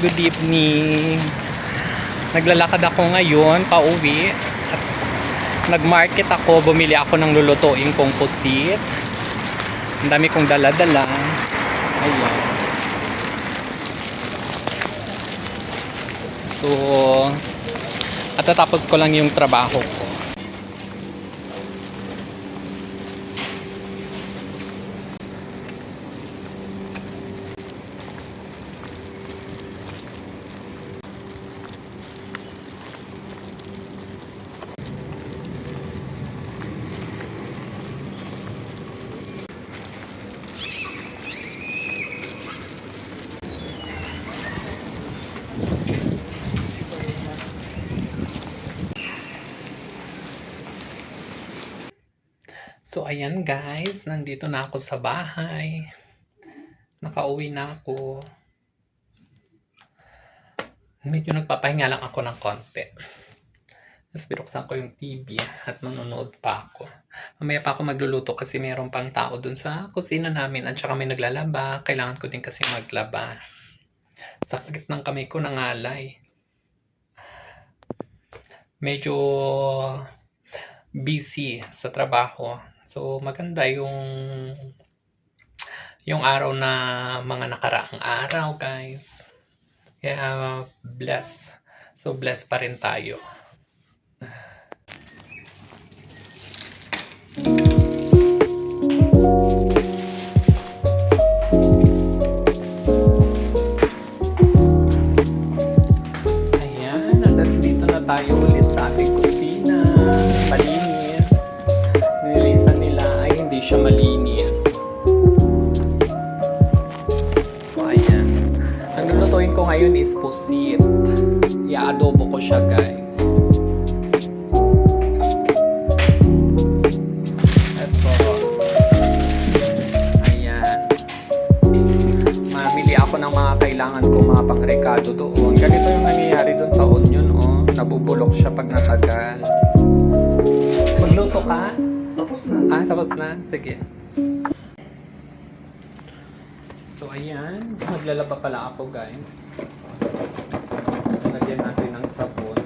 good evening. Naglalakad ako ngayon, pauwi. At nag-market ako, bumili ako ng lulutuin kong pusit. Ang dami kong dala-dala. Ayan. So, at tatapos ko lang yung trabaho ko. So, ayan guys, nandito na ako sa bahay. Nakauwi na ako. Medyo nagpapahinga lang ako ng konti. Tapos binuksan ko yung TV at manonood pa ako. Mamaya pa ako magluluto kasi mayroon pang tao dun sa kusina namin at saka may naglalaba. Kailangan ko din kasi maglaba. Sakit ng kamay ko nangalay. Medyo busy sa trabaho. So, maganda yung araw na mga nakaraang araw, guys. Kaya, bless. So, bless pa rin tayo. Ayan, nandito na tayo ulit sa ating kusina. Malinis. Nililisan nila ay hindi siya malinis. So, ayan. Ang lulutuin ko ngayon is pusit. I-adobo ko siya, guys. Ito. Ayan. Mamili ako ng mga kailangan ko, mga pangrekado doon. Ganito yung nangyayari doon sa onion, oh. Nabubulok siya pag natagal. Magluto ka? Tapos na. Ah, tapos na? Sige. So, ayan. Maglalaba pala ako, guys. Lagyan natin ng sabon.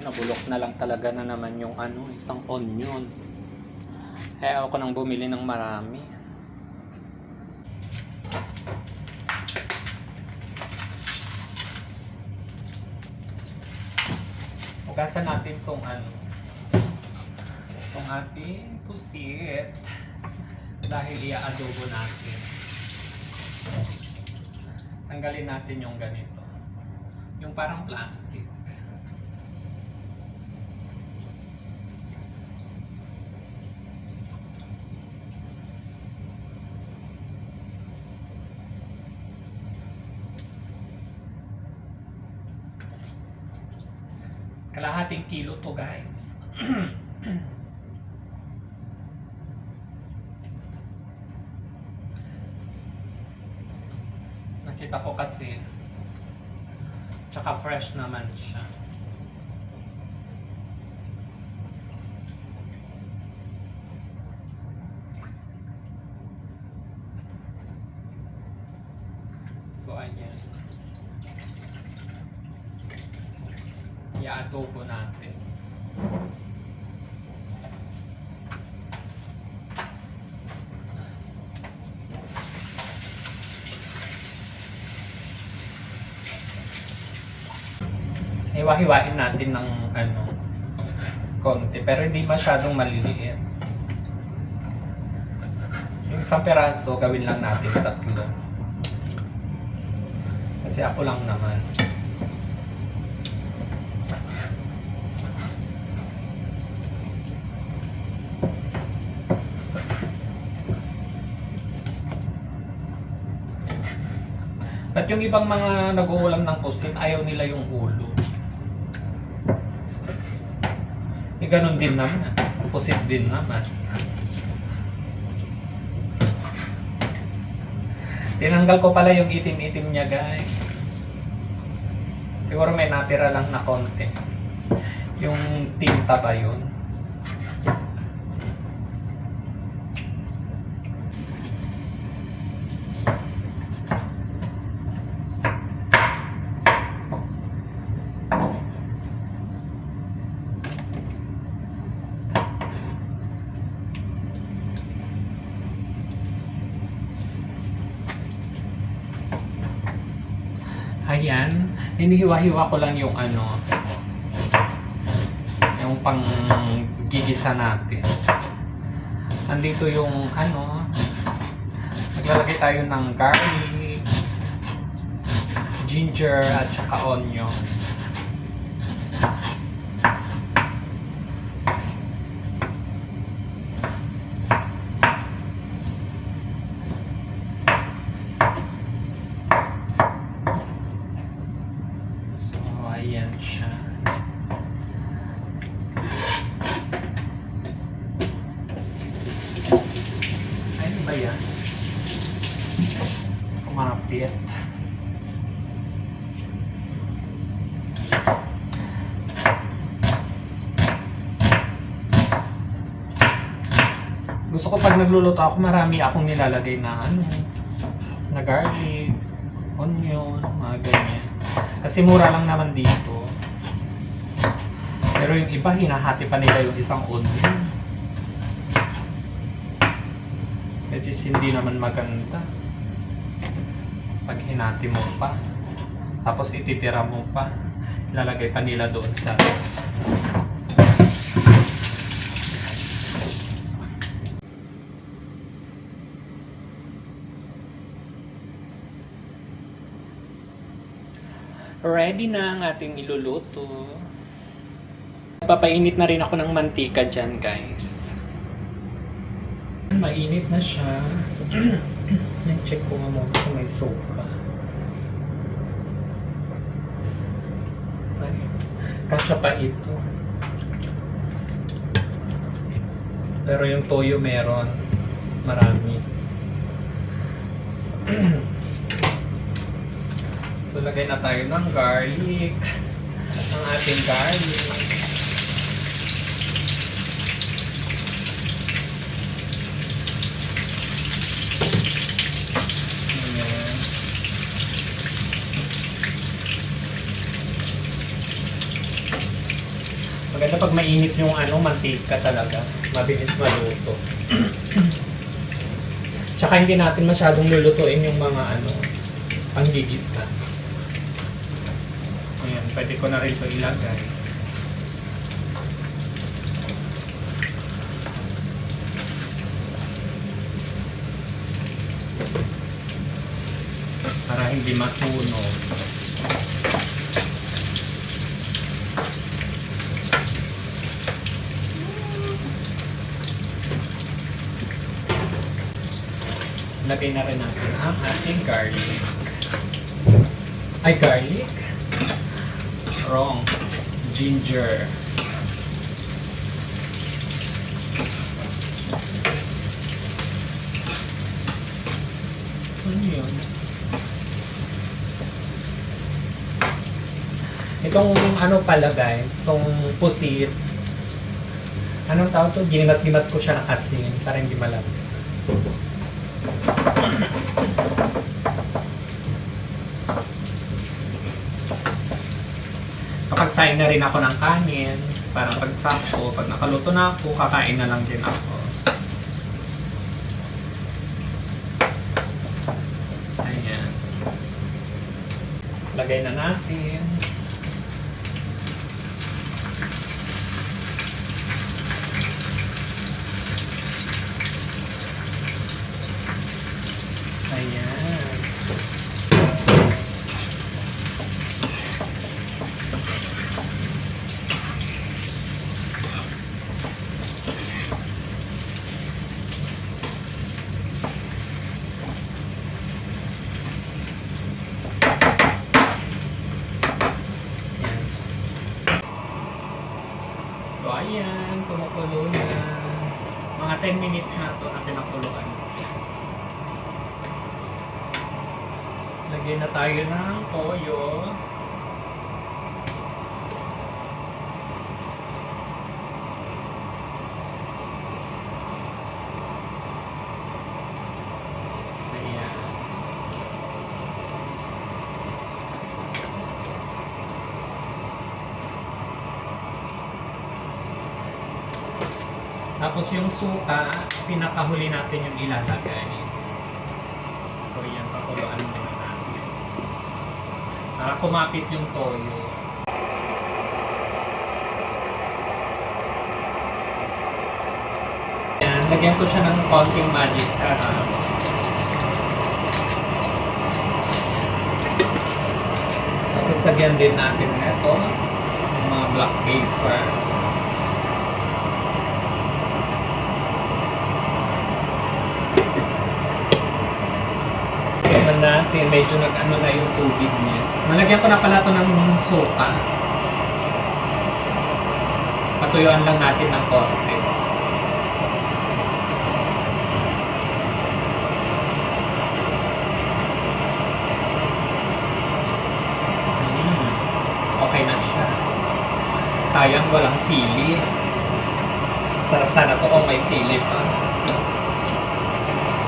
Nabulok na lang talaga na naman yung isang onion. Kaya ako nang bumili ng marami. Hugasan natin itong itong ating pusit dahil i-adobo natin. Tanggalin natin yung ganito. Yung parang plastic. Kalahating kilo to, guys. Nakita ko kasi tsaka fresh naman siya. So, ayan. I-adobo natin. Hiwa-hiwain natin ng konti, pero hindi masyadong maliliit. Yung isang peraso, gawin lang natin 3. Kasi ako lang naman. At yung ibang mga nag-uulam ng pusit, ayaw nila yung ulo. Eh, ganun din naman. Pusit din naman. Tinanggal ko pala yung itim-itim niya, guys. Siguro may natira lang na konti. Yung tinta ba yun? Ayan, hinihiwa-hiwa ko lang yung ano, yung pang gigisa natin. Andito yung ano, maglalagay tayo ng garlic, ginger at saka onion. So ayan siya. Ano ba yan? Kumapit. Gusto ko pag nagluluto ako, marami akong nilalagay na ano, na garlic, onion, mga ganyan. Kasi mura lang naman dito. Pero yung iba, hinahati pa nila yung isang onion. Which is hindi naman maganda. Pag hinati mo pa, tapos ititira mo pa, ilalagay pa nila doon sa ready na ang ating iluluto. Papainit na rin ako ng mantika dyan, guys. Mainit na siya. Check ko nga muna kung may sopa. Kasya pa ito. Pero yung toyo meron. Marami. So, lagay na tayo ng garlic. Ang ating garlic. Ayan. Maganda pag mainit yung ano, mantika talaga. Mabilis maluto. Tsaka hindi natin masyadong lulutuin yung mga ano, panggigisa. Ayan, pwede ko na rin ito ilagay. Para hindi masunog. Lagay na rin natin ang ating garlic. Ay, garlic? Wrong. Ginger. Ano yun? Itong ano pala, guys, itong pusit. Anong tawag to? Ginimas-gimas ko siya ng asin para hindi malabs. Kapagsain na rin ako ng kanin para pagsako, pag nakaluto na ako, kakain na lang din ako. Ayan. Lagay na natin. Ayan. So, ayan. Kumukulo na. Mga 10 minutes na ito na pinakuluan. Lagyan na tayo ng toyo. Ayan. Tapos yung suka, pinakahuli natin yung ilalagay. So yan, pakuluan muna natin. Para kumapit yung toyo. Yan, lagyan ko siya ng konting magic sarap. Tapos lagyan din natin ito, yung mga black pepper. Natin, medyo nag-ano na yung tubig niya. Nalagyan ko na pala ito ng suka. Patuyuan lang natin ng konti. Okay na siya. Sayang walang sili. Sarap sana to kung may sili pa.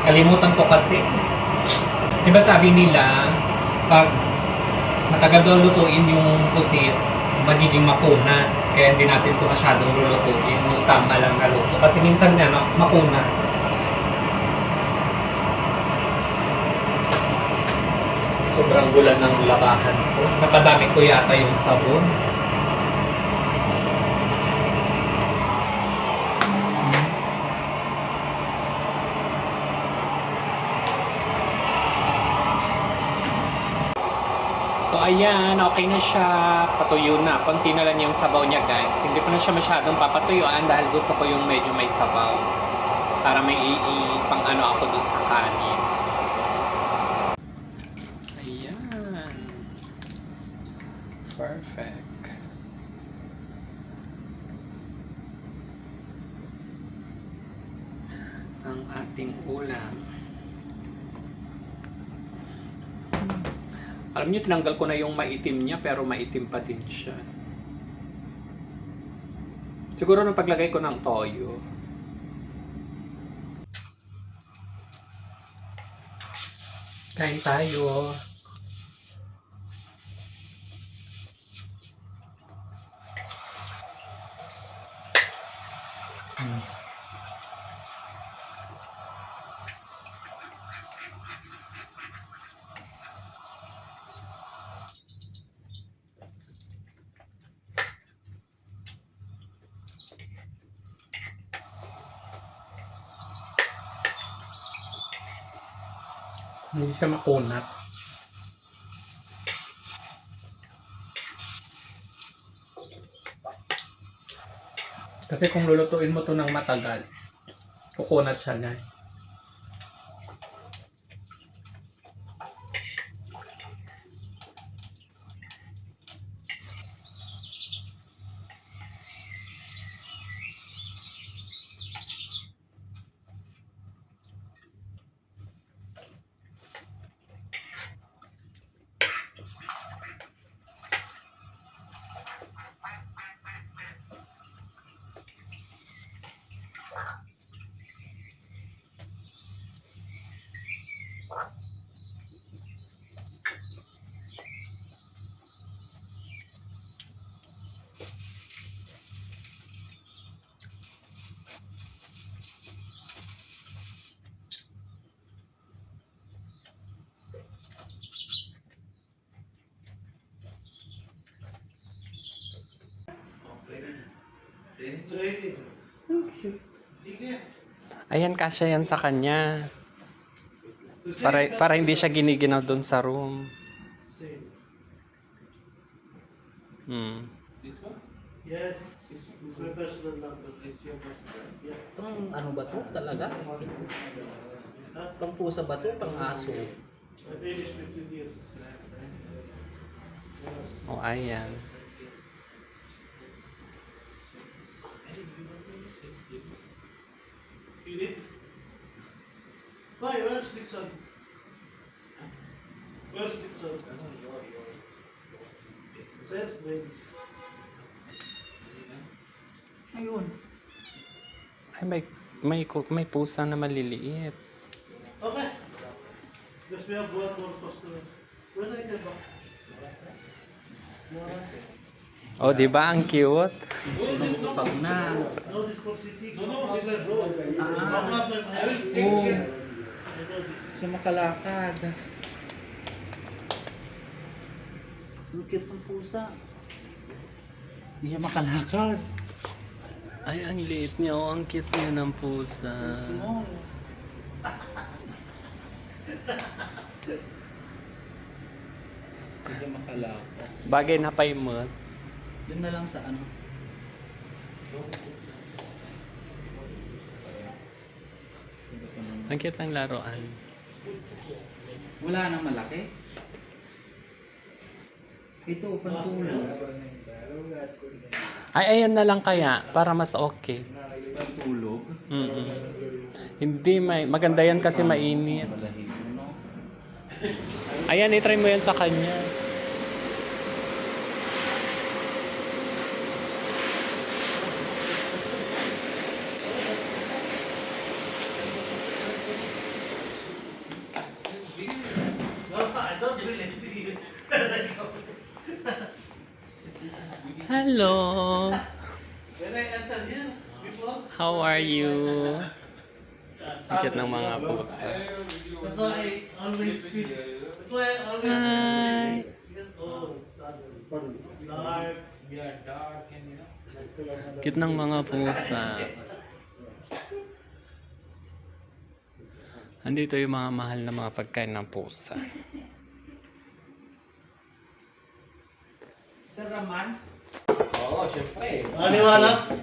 Kalimutan ko kasi. Diba sabi nila, pag matagal daw lutuin yung pusit, magiging makunat. Kaya hindi natin ito masyadong lulutuin. Yung tama lang na luto. Kasi minsan nga, makunat. Sobrang gulan ng labahan ko. Napadami ko yata yung sabon. So ayan, okay na siya. Patuyo na. Konti na lang yung sabaw niya, guys. Hindi ko na siya masyadong papatuyuan dahil gusto ko yung medyo may sabaw. Para may pang ano ako dun sa kanin. Ayan. Perfect. Ang ating ulam. Alam niyo, tinanggal ko na yung maitim niya, pero maitim pa din siya. Siguro nung paglagay ko ng toyo. Kain tayo. Hindi siya makunat. Kasi kung lulutuin mo to ng matagal, kukunat siya, guys. Ayan, kasya yan sa kanya. Para hindi siya giniginaw doon sa room. This one? Yes. It's my personal number. It's your personal. Yeah. Pang ano ba to talaga? Pang pusa ba to? Pang aso? I finished 15 years. Oh, ayan. Why? Where's Dixon? Where's Dixon? Says name. Ayun. Ay, may pusa na maliliit. Okay. Just we have one more customer. Where I can back? Oh, di ba? Ang cute. Pag na. No, this for city. No, this is road. Oo. Siya makalakad. Ang cute ng pusa. Hindi siya makalakad. Ay, ang liit niya. Oh, ang cute niya ng pusa. Small. Hindi siya makalakad. Bagay na paimot. Yun na lang sa ano. Ang cute ng laruan. Wala nang malaki. Ito, pantulog. Ay, ayan na lang kaya. Para mas okay. Pantulog. Mm-mm. Hindi, maganda yan kasi mainit. Malahigo, no? Ayan, itry mo yan sa kanya. No, I don't really see it. Hello. When I enter here before, How are you? Ang cute ng mga pusa. that's why I always feel. That's why I always Hi. Oh, it's dark. Cute ng mga pusa. Andito yung mga mahal na mga pagkain ng pusa. Sir Raman? Maniwalas?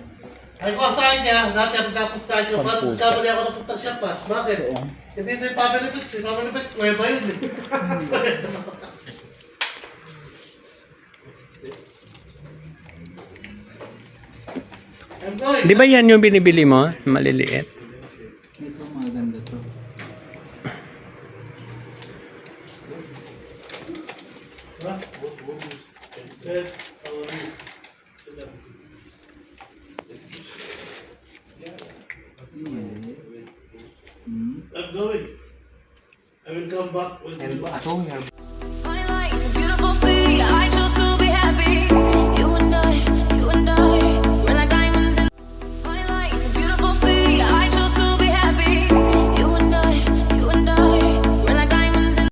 Ay ko asahan niya, dati ang napunta niyo, ba't nagkamali ako napunta siya pa? Bakit? Hindi ito yung papanipit, si papanipit, kuweba yun eh. I'm going. Di ba yan yung binibili mo? Maliliit. Ito, maganda to. Ha? Sir, how are you? Hmm? I'm going. I will come back when you... Atong